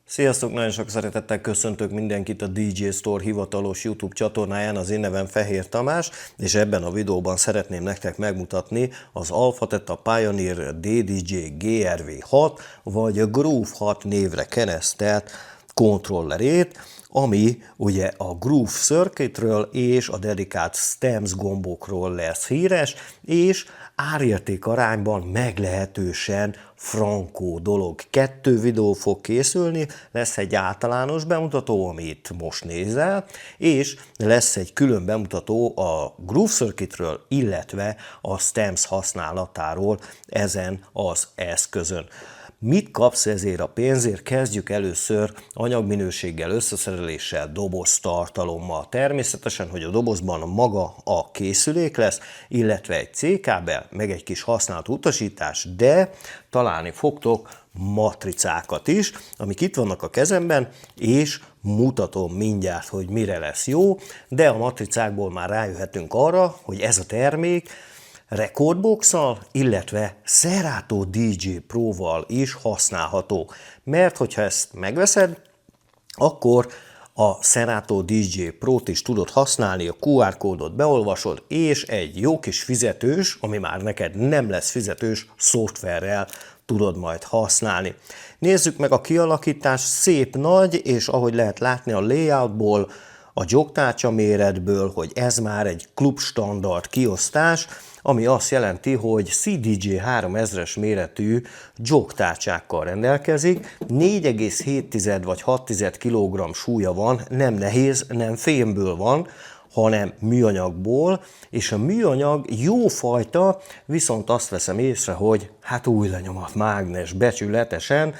Sziasztok! Nagyon sok szeretettel köszöntök mindenkit a DJ Store hivatalos YouTube csatornáján. Az én nevem Fehér Tamás, és ebben a videóban szeretném nektek megmutatni az Alpha Theta Pioneer DDJ GRV6 vagy a Groove 6 névre keresztelt kontrollerét, ami ugye a Groove Circuitről és a dedikált Stems gombokról lesz híres, és árérték arányban meglehetősen frankó dolog. 2 videó fog készülni, lesz egy általános bemutató, amit most nézel, és lesz egy külön bemutató a Groove Circuitről, illetve a Stems használatáról ezen az eszközön. Mit kapsz ezért a pénzért? Kezdjük először anyagminőséggel, összeszereléssel, doboztartalommal. Természetesen, hogy a dobozban maga a készülék lesz, illetve egy C-kábel, meg egy kis használt utasítás, de találni fogtok matricákat is, amik itt vannak a kezemben, és mutatom mindjárt, hogy mire lesz jó, de a matricákból már rájöhetünk arra, hogy ez a termék Recordbox-szal, illetve Serato DJ Pro-val is használható. Mert hogyha ezt megveszed, akkor a Serato DJ Pro-t is tudod használni, a QR kódot beolvasod, és egy jó kis fizetős, ami már neked nem lesz fizetős, szoftverrel tudod majd használni. Nézzük meg a kialakítás, szép nagy, és ahogy lehet látni a layoutból, a jogtárcsa méretből, hogy ez már egy klubstandard kiosztás, ami azt jelenti, hogy CDJ 3000-es méretű jogtárcsákkal rendelkezik, 4,7 vagy 6 kg súlya van, nem nehéz, nem fémből van, hanem műanyagból, és a műanyag jó fajta, viszont azt veszem észre, hogy hát új lenyomat mágnes becsületesen,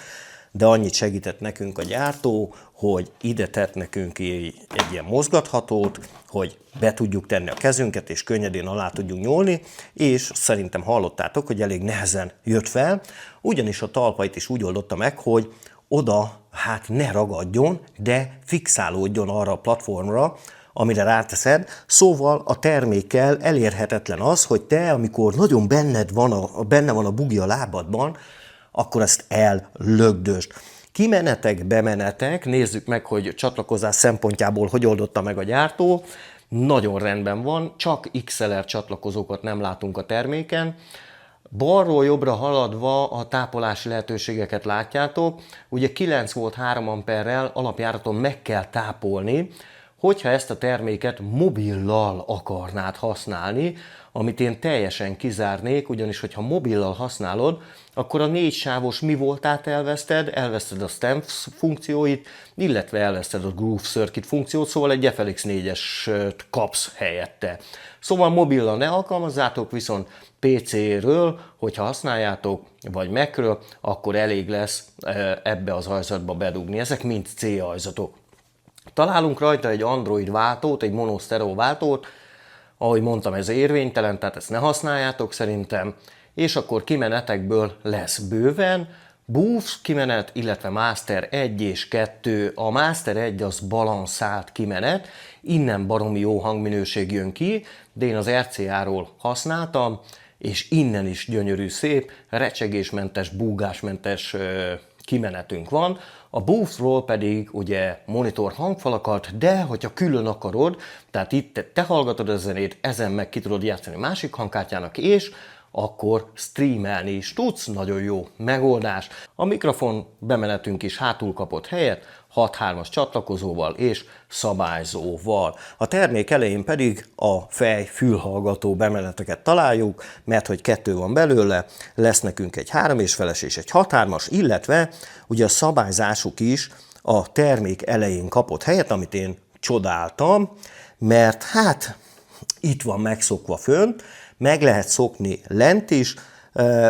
de annyit segített nekünk a gyártó, hogy ide tett nekünk egy ilyen mozgathatót, hogy be tudjuk tenni a kezünket, és könnyedén alá tudjunk nyúlni, és szerintem hallottátok, hogy elég nehezen jött fel, ugyanis a talpait is úgy oldotta meg, hogy oda hát ne ragadjon, de fixálódjon arra a platformra, amire ráteszed, szóval a termékkel elérhetetlen az, hogy te, amikor nagyon benne van a bugi a lábadban, akkor ezt ellögdösd. Kimenetek, bemenetek, nézzük meg, hogy csatlakozás szempontjából hogy oldotta meg a gyártó. Nagyon rendben van, csak XLR csatlakozókat nem látunk a terméken. Balról jobbra haladva a tápolási lehetőségeket látjátok. Ugye 9 volt 3 amperrel alapjáraton meg kell tápolni, hogyha ezt a terméket mobillal akarnád használni, amit én teljesen kizárnék, ugyanis hogyha mobillal használod, akkor a 4 sávos mi voltát elveszted a Stems funkcióit, illetve elveszted a Groove Circuit funkciót, szóval egy FLX 4-es kapsz helyette. Szóval mobillal ne alkalmazzátok, viszont PC-ről, hogyha használjátok, vagy Mac-ről, akkor elég lesz ebbe az ajzatba bedugni. Ezek mind C ajzatok. Találunk rajta egy Android váltót, egy mono-stereo váltót, ahogy mondtam, ez érvénytelen, tehát ezt ne használjátok szerintem, és akkor kimenetekből lesz bőven, Boost kimenet, illetve Master 1 és 2, a Master 1 az balanszált kimenet, innen baromi jó hangminőség jön ki, de én az RCA-ról használtam, és innen is gyönyörű szép, recsegésmentes, búgásmentes kimenetünk van. A Boostról pedig ugye monitor hangfalakat, de hogyha külön akarod, tehát itt te hallgatod a zenét, ezen meg ki tudod játszani másik hangkártyának, és akkor streamelni is tudsz, nagyon jó megoldás. A mikrofon bemenetünk is hátul kapott helyet, 6.3-as csatlakozóval és szabályzóval. A termék elején pedig a fülhallgató bemeneteket találjuk, mert hogy 2 van belőle, lesz nekünk egy 3,5-es és egy 6.3-as, illetve ugye a szabályzásuk is a termék elején kapott helyet, amit én csodáltam, mert hát itt van megszokva fönt, meg lehet szokni lent is,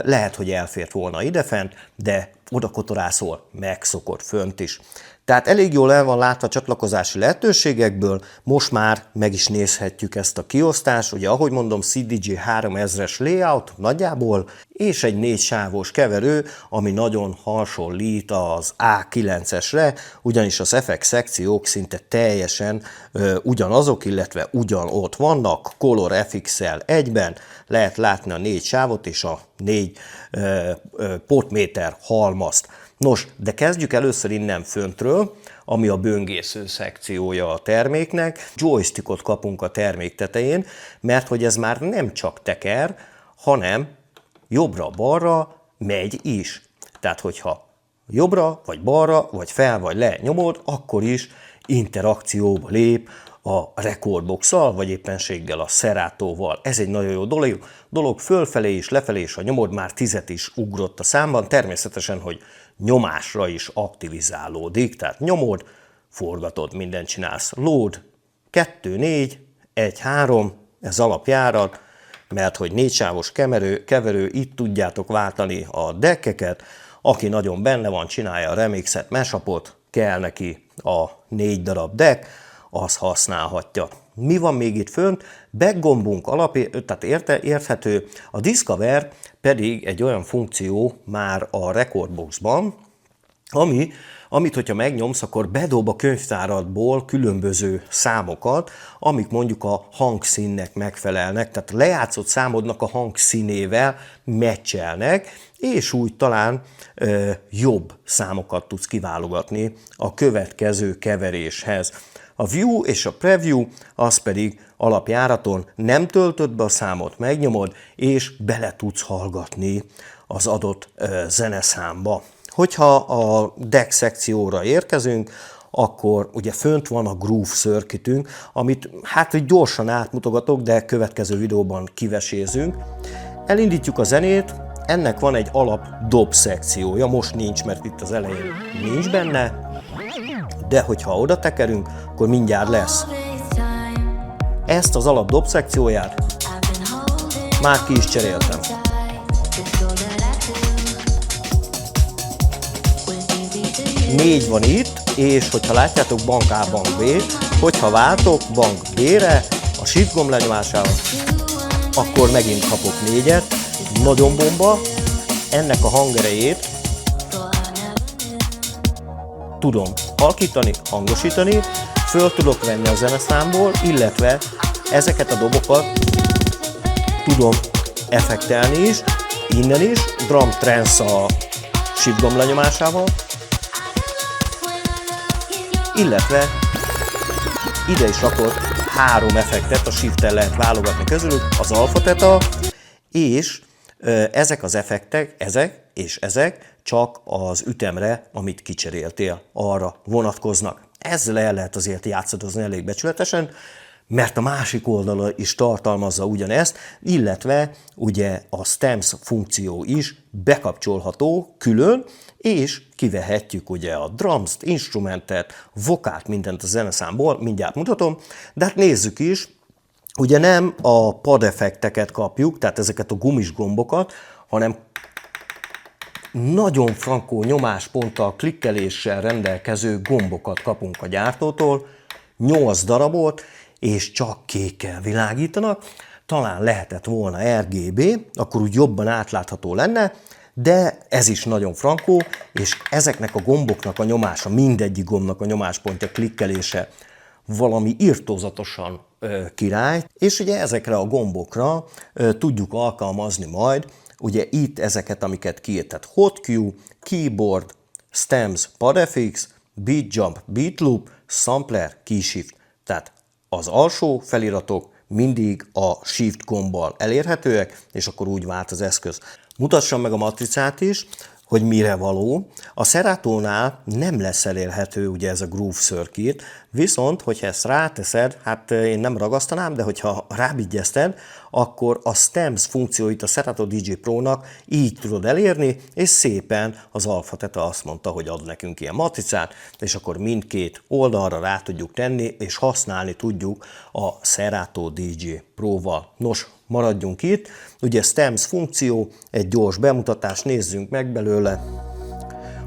lehet, hogy elfért volna idefent, de oda kotorászol, megszokott fönt is. Tehát elég jól el van látva a csatlakozási lehetőségekből, most már meg is nézhetjük ezt a kiosztást, ugye ahogy mondom, CDJ 3000-es layout nagyjából, és egy 4 sávos keverő, ami nagyon hasonlít az A9-esre, ugyanis az FX szekciók szinte teljesen ugyanazok, illetve ugyanott vannak, Color FX-el egyben, lehet látni a 4 sávot és a 4 portméter halmazt. Nos, de kezdjük először innen föntről, ami a böngésző szekciója a terméknek. Joystickot kapunk a termék tetején, mert hogy ez már nem csak teker, hanem jobbra-balra megy is. Tehát, hogyha jobbra, vagy balra, vagy fel, vagy le nyomod, akkor is interakcióba lép a rekordbox-szal, vagy éppenséggel a Seratóval. Ez egy nagyon jó dolog, fölfelé is, lefelé is, ha nyomod, már 10 is ugrott a számban, természetesen, hogy nyomásra is aktivizálódik, tehát nyomod, forgatod, mindent csinálsz. Load 2, 4, 1, 3, ez alapjárat, mert hogy 4 sávos keverő, itt tudjátok váltani a deckeket, aki nagyon benne van, csinálja a remixet, mashupot, kell neki a 4 darab deck, az használhatja. Mi van még itt fönt? Back gombunk tehát érthető, a Discover pedig egy olyan funkció már a Rekordboxban, amit, hogyha megnyomsz, akkor bedob a könyvtáradból különböző számokat, amik mondjuk a hangszínnek megfelelnek, tehát a lejátszott számodnak a hangszínével meccselnek, és úgy talán jobb számokat tudsz kiválogatni a következő keveréshez. A View és a Preview az pedig alapjáraton nem töltöd be a számot, megnyomod, és bele tudsz hallgatni az adott zeneszámba. Hogyha a deck szekcióra érkezünk, akkor ugye fönt van a Groove Circuitünk, amit hát gyorsan átmutogatok, de következő videóban kivesézünk. Elindítjuk a zenét, ennek van egy alap dob szekciója, most nincs, mert itt az elején nincs benne, de hogyha oda tekerünk, akkor mindjárt lesz. Ezt az alap dob szekcióját már ki is cseréltem. Négy van itt, és hogyha látjátok, bank A, bank B, hogyha váltok bank B-re, a shift gomb lenyomásával, akkor megint kapok 4-et, nagyon bomba, ennek a hangerejét tudom halkítani, hangosítani, föl tudok venni a zeneszámból, illetve ezeket a dobokat tudom effektelni is, innen is, drum trance a shift gomb lenyomásával, illetve ide is rakott 3 effektet, a shift-tel lehet válogatni közülük, az alfa theta, és ezek az effektek, ezek csak az ütemre, amit kicseréltél, arra vonatkoznak. Ezzel el lehet azért játszadozni elég becsületesen, mert a másik oldala is tartalmazza ugyanezt, illetve ugye a stems funkció is bekapcsolható külön, és kivehetjük ugye a drums-t, instrumentet, vokált, mindent a zeneszámból, mindjárt mutatom, de hát nézzük is, ugye nem a pad effekteket kapjuk, tehát ezeket a gumis gombokat, hanem nagyon frankó nyomásponttal, klikkeléssel rendelkező gombokat kapunk a gyártótól, 8 darabot, és csak kékkel világítanak. Talán lehetett volna RGB, akkor úgy jobban átlátható lenne, de ez is nagyon frankó, és ezeknek a gomboknak a nyomása, mindegyik gombnak a nyomáspontja, klikkelése valami irtózatosan király, és ugye ezekre a gombokra tudjuk alkalmazni majd, ugye itt ezeket, amiket kiírt, tehát Hot Cue, Keyboard, Stems, PadFX, Beat Jump, Beat Loop, Sampler, Key Shift. Tehát az alsó feliratok mindig a Shift gombbal elérhetőek, és akkor úgy vált az eszköz. Mutassam meg a matricát is, hogy mire való. A Seratónál nem lesz elérhető ugye ez a Groove Circuit, viszont hogyha ezt ráteszed, hát én nem ragasztanám, de hogyha rábigyezted, akkor a Stems funkcióit a Serato DJ Pro-nak így tudod elérni, és szépen az alfa theta azt mondta, hogy ad nekünk ilyen matricát, és akkor mindkét oldalra rá tudjuk tenni, és használni tudjuk a Serato DJ Pro-val. Nos, maradjunk itt. Ugye Stems funkció, egy gyors bemutatás, nézzünk meg belőle.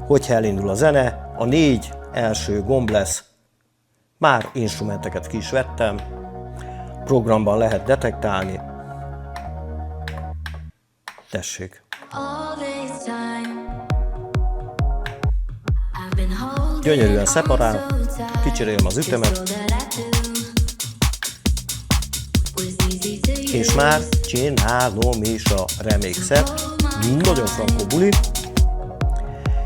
Hogyha elindul a zene, a 4 első gomb lesz. Már instrumenteket ki is vettem. Programban lehet detektálni. Tessék. Gyönyörűen szeparál, kicserélem az ütemet. És már csinálom is a remixet, nagyon frankó buli,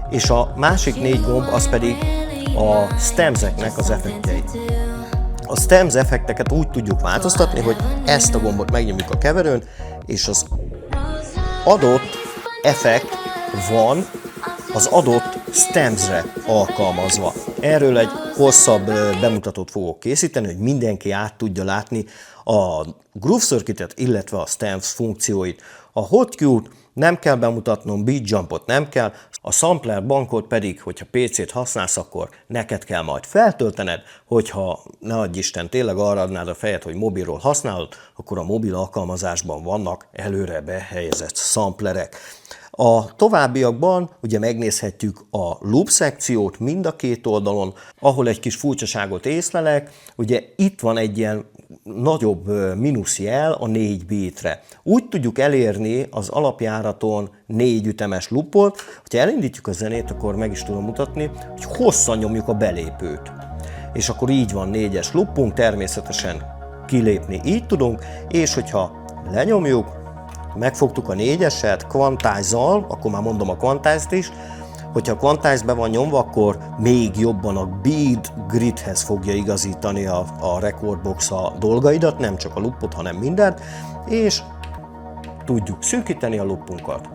és a másik 4 gomb az pedig a stems-eknek az effektjei. A stems effekteket úgy tudjuk változtatni, hogy ezt a gombot megnyomjuk a keverőn, és az adott effekt van az adott stemsre alkalmazva. Erről egy hosszabb bemutatót fogok készíteni, hogy mindenki át tudja látni a Groove Circuitet, illetve a stems funkcióit. A Hot Q-t nem kell bemutatnom, Beat Jumpot nem kell, a Sampler bankot pedig, hogyha PC-t használsz, akkor neked kell majd feltöltened, hogyha ne adj Isten tényleg arra adnád a fejed, hogy mobilról használod, akkor a mobil alkalmazásban vannak előre behelyezett samplerek. A továbbiakban ugye megnézhetjük a loop szekciót mind a két oldalon, ahol egy kis furcsaságot észlelek. Ugye itt van egy ilyen nagyobb mínuszjel a 4 beatre. Úgy tudjuk elérni az alapjáraton 4 ütemes loopot, hogyha elindítjuk a zenét, akkor meg is tudom mutatni, hogy hosszan nyomjuk a belépőt. És akkor így van 4-es loopunk, természetesen kilépni így tudunk, és hogyha lenyomjuk, megfogtuk a 4-eset quantize-zal, akkor már mondom a quantize-t is, hogyha a quantize be van nyomva, akkor még jobban a beat gridhez fogja igazítani a Rekordbox a dolgaidat, nem csak a loopot, hanem mindent, és tudjuk szűkíteni a loopunkat,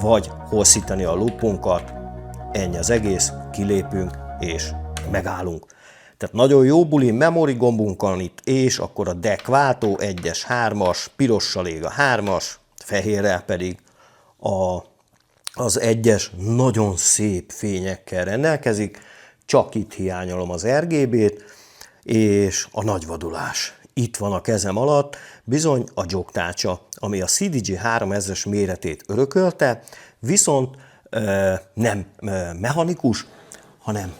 vagy hosszítani a loopunkat, ennyi az egész, kilépünk és megállunk. Tehát nagyon jó buli, memory gombunk van itt, és akkor a deck váltó, 1-es, 3-as, pirossal ég a 3-as, fehérrel pedig az 1-es nagyon szép fényekkel rendelkezik, csak itt hiányolom az RGB-t, és a nagyvadulás. Itt van a kezem alatt, bizony a jogtárcsa, ami a CDJ 3000-es méretét örökölte, viszont nem mechanikus, hanem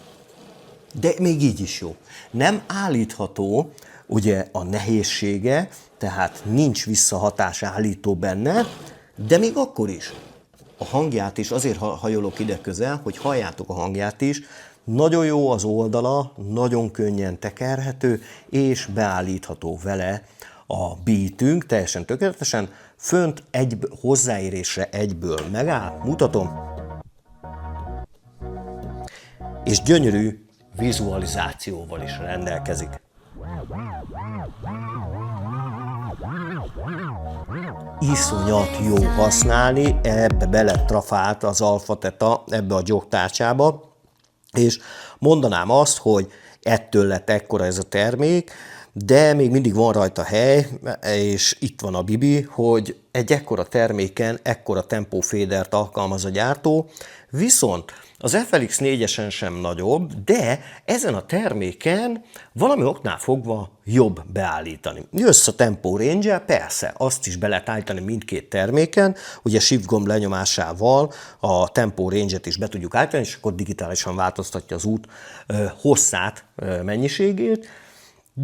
de még így is jó. Nem állítható ugye a nehézsége, tehát nincs visszahatás állító benne, de még akkor is. A hangját is, azért hajolok ide közel, hogy halljátok a hangját is. Nagyon jó az oldala, nagyon könnyen tekerhető, és beállítható vele a beatünk, teljesen tökéletesen. Fönt hozzáérésre egyből megáll, mutatom. És gyönyörű vizualizációval is rendelkezik. Iszonyat jó használni, ebbe beletrafált az Alpha Theta, ebbe a jogtárcsába, és mondanám azt, hogy ettől lett ekkora ez a termék, de még mindig van rajta hely, és itt van a bibi, hogy egy ekkora terméken ekkora tempófédert alkalmaz a gyártó, viszont az FLX 4-esen sem nagyobb, de ezen a terméken valami oknál fogva jobb beállítani. Jössz a tempó range-el, persze, azt is be lehet állítani mindkét terméken, ugye shift gomb lenyomásával a tempó range-et is be tudjuk állítani, és akkor digitálisan változtatja az út hosszát, mennyiségét,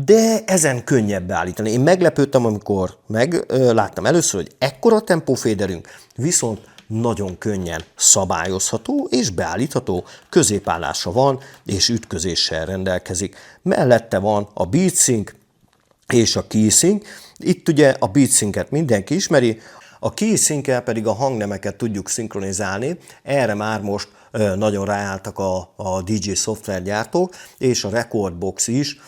de ezen könnyebb beállítani. Én meglepődtem, amikor megláttam először, hogy ekkora tempóféderünk, viszont nagyon könnyen szabályozható és beállítható, középállása van és ütközéssel rendelkezik. Mellette van a BeatSync és a KeySync. Itt ugye a BeatSync-et mindenki ismeri, a KeySync-el pedig a hangnemeket tudjuk szinkronizálni, erre már most nagyon ráálltak a DJ szoftvergyártók, és a Rekordbox is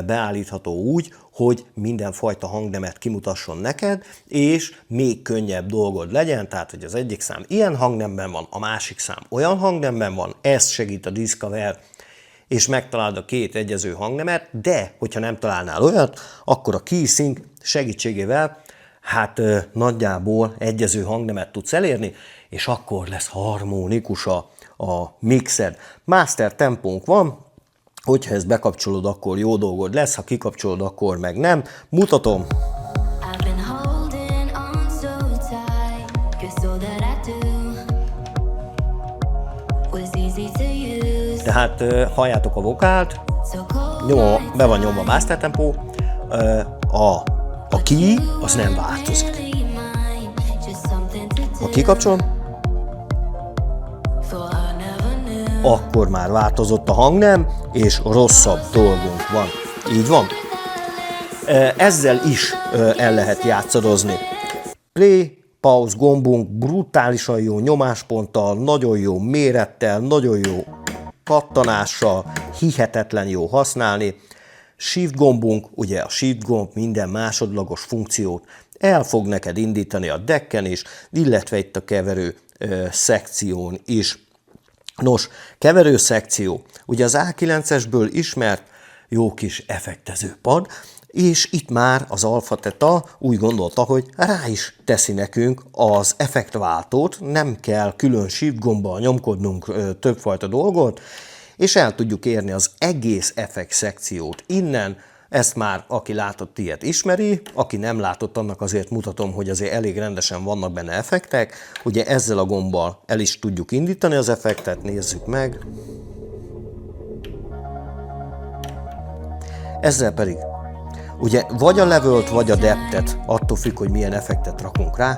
beállítható úgy, hogy mindenfajta hangnemet kimutasson neked, és még könnyebb dolgod legyen, tehát hogy az egyik szám ilyen hangnemben van, a másik szám olyan hangnemben van, ez segít a Discover, és megtalálod a két egyező hangnemet, de hogyha nem találnál olyat, akkor a KeySync segítségével hát nagyjából egyező hangnemet tudsz elérni, és akkor lesz harmonikus a mixed. Master tempónk van, hogyha ezt bekapcsolod, akkor jó dolgod lesz, ha kikapcsolod, akkor meg nem. Mutatom. Tehát halljátok a vokált, be van nyomva a master tempó, a key az nem változik. Ha kikapcsolom, akkor már változott a hangnem, és rosszabb dolgunk van. Így van. Ezzel is el lehet játszadozni. Play, pause gombunk brutálisan jó nyomásponttal, nagyon jó mérettel, nagyon jó kattanással, hihetetlen jó használni. Shift gombunk, ugye a Shift gomb minden másodlagos funkciót el fog neked indítani a decken is, illetve itt a keverő szekción is. Nos, keverő szekció, ugye az A9-esből ismert jó kis effektezőpad, és itt már az Alpha Theta úgy gondolta, hogy rá is teszi nekünk az effektváltót, nem kell külön shift gombbal nyomkodnunk többfajta dolgot, és el tudjuk érni az egész effekt szekciót innen. Ezt már aki látott ilyet ismeri, aki nem látott, annak azért mutatom, hogy azért elég rendesen vannak benne effektek. Ugye ezzel a gombbal el is tudjuk indítani az effektet, nézzük meg. Ezzel pedig ugye vagy a levelt, vagy a depth-et, attól függ, hogy milyen effektet rakunk rá.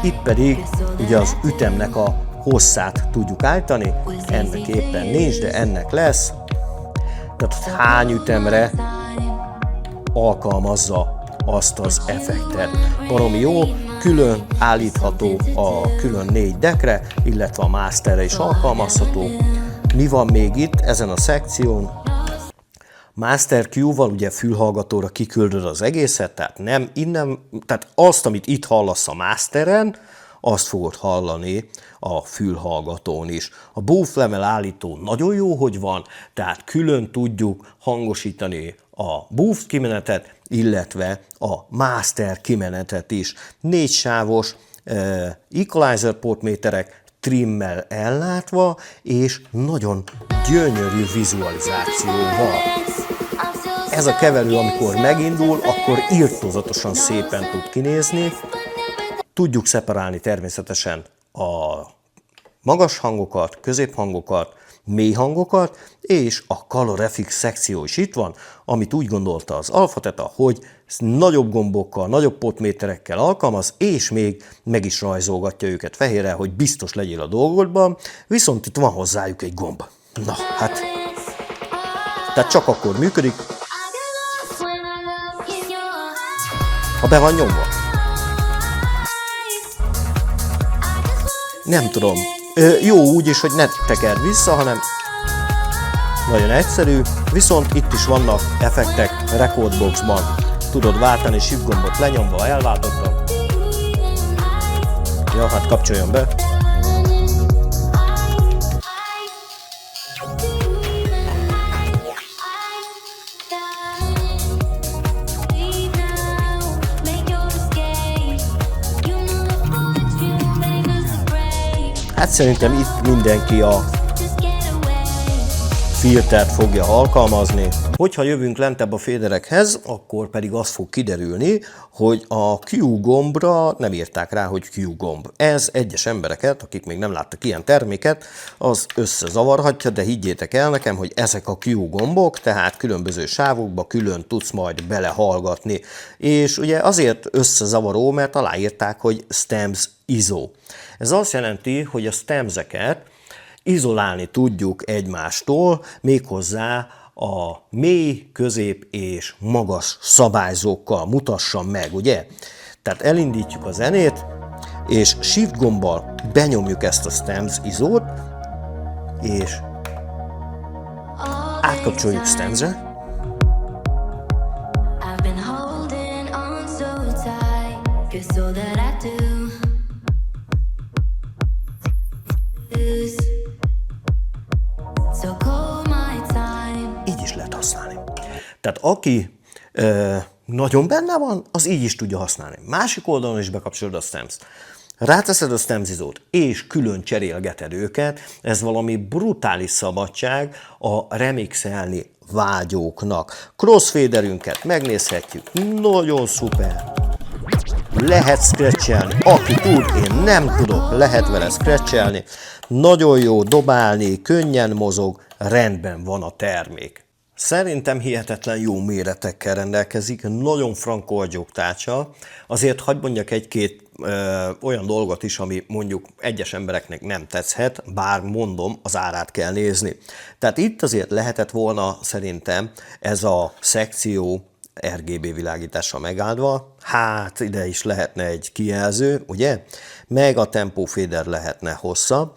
Itt pedig ugye az ütemnek a hosszát tudjuk állítani, ennek éppen nincs, de ennek lesz. Tehát hány ütemre alkalmazza azt az effektet. Baromi jó, külön állítható a külön 4 deckre, illetve a masterre is alkalmazható. Mi van még itt ezen a szekción? Master Q-val ugye fülhallgatóra kiküldöd az egészet, tehát nem innen, tehát azt, amit itt hallasz a masteren, azt fogod hallani a fülhallgatón is. A booth level állító nagyon jó, hogy van, tehát külön tudjuk hangosítani a booth kimenetet, illetve a master kimenetet is. 4 sávos equalizer portméterek trimmel ellátva, és nagyon gyönyörű vizualizációval. Ez a keverő, amikor megindul, akkor irtózatosan szépen tud kinézni. Tudjuk szeparálni természetesen a magas hangokat, középhangokat, mély hangokat, és a Color FX szekció is itt van, amit úgy gondolta az Alpha Theta, hogy nagyobb gombokkal, nagyobb potméterekkel alkalmaz, és még meg is rajzolgatja őket fehérre, hogy biztos legyél a dolgodban, viszont itt van hozzájuk egy gomb. Na, hát, tehát csak akkor működik, ha be van nyomva. Nem tudom. Jó úgy is, hogy ne tekerd vissza, hanem nagyon egyszerű. Viszont itt is vannak effektek Recordboxban. Tudod váltani, shift gombot lenyomva, elváltottam. Ja, hát kapcsoljon be. Hát szerintem itt mindenki a filtert fogja alkalmazni. Hogyha jövünk lentebb a féderekhez, akkor pedig az fog kiderülni, hogy a Q gombra nem írták rá, hogy Q gomb. Ez egyes embereket, akik még nem láttak ilyen terméket, az összezavarhatja, de higgyétek el nekem, hogy ezek a Q gombok, tehát különböző sávokba külön tudsz majd belehallgatni. És ugye azért összezavaró, mert aláírták, hogy stems ISO. Ez azt jelenti, hogy a stemzeket izolálni tudjuk egymástól, méghozzá a mély, közép és magas szabályzókkal mutassam meg, ugye? Tehát elindítjuk a zenét, és shift gombbal benyomjuk ezt a stems ISO-t, és átkapcsoljuk stemsre. Így is lehet használni. Tehát aki nagyon benne van, az így is tudja használni. Másik oldalon is bekapcsolod a stems. Ráteszed a stems ISO-t, és külön cserélgeted őket. Ez valami brutális szabadság a remixelni vágyóknak. Crossfaderünket megnézhetjük. Nagyon szuper. Lehet scratchelni. Aki tud, én nem tudok, lehet vele scratchelni. Nagyon jó dobálni, könnyen mozog, rendben van a termék. Szerintem hihetetlen jó méretekkel rendelkezik, nagyon frank olgyogtácsa. Azért hadd mondjak egy-két olyan dolgot is, ami mondjuk egyes embereknek nem tetszhet, bár mondom, az árát kell nézni. Tehát itt azért lehetett volna szerintem ez a szekció RGB világítással megáldva, hát ide is lehetne egy kijelző, ugye? Meg a tempóféder lehetne hossza,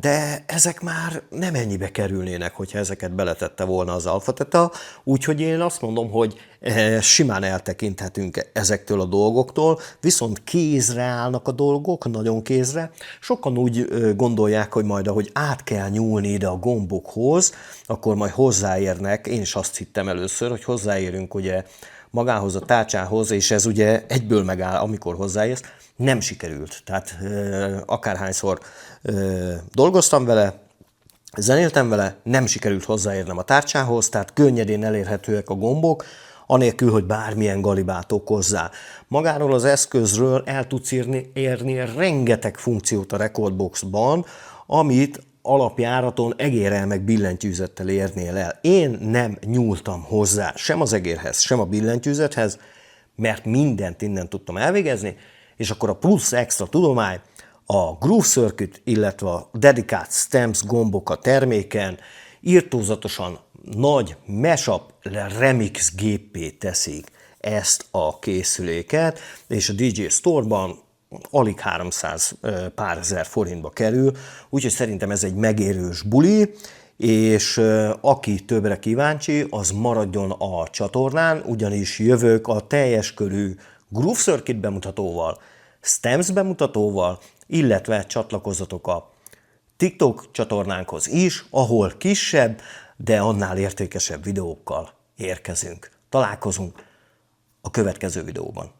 de ezek már nem ennyibe kerülnének, hogyha ezeket beletette volna az Alpha Theta, úgyhogy én azt mondom, hogy simán eltekinthetünk ezektől a dolgoktól, viszont kézre állnak a dolgok, nagyon kézre. Sokan úgy gondolják, hogy majd ahogy át kell nyúlni ide a gombokhoz, akkor majd hozzáérnek, én is azt hittem először, hogy hozzáérünk ugye magához a tárcsához, és ez ugye egyből megáll, amikor hozzáérsz. Nem sikerült. Tehát akárhányszor dolgoztam vele, zenéltem vele, nem sikerült hozzáérnem a tárcsához, tehát könnyedén elérhetőek a gombok, anélkül, hogy bármilyen galibát okozzá. Magáról az eszközről el tudsz érni rengeteg funkciót a Rekordboxban, amit alapjáraton egérrel meg billentyűzettel érnél el. Én nem nyúltam hozzá sem az egérhez, sem a billentyűzethez, mert mindent innen tudtam elvégezni, és akkor a plusz extra tudomány, a Groove Circuit, illetve a dedikált stems gombok a terméken irtózatosan nagy mashup remix géppé teszik ezt a készüléket, és a DJ Store-ban alig 300 pár ezer forintba kerül, úgyhogy szerintem ez egy megérős buli, és aki többre kíváncsi, az maradjon a csatornán, ugyanis jövök a teljes körű Groove Circuit bemutatóval, stems bemutatóval, illetve csatlakozzatok a TikTok csatornánkhoz is, ahol kisebb, de annál értékesebb videókkal érkezünk. Találkozunk a következő videóban.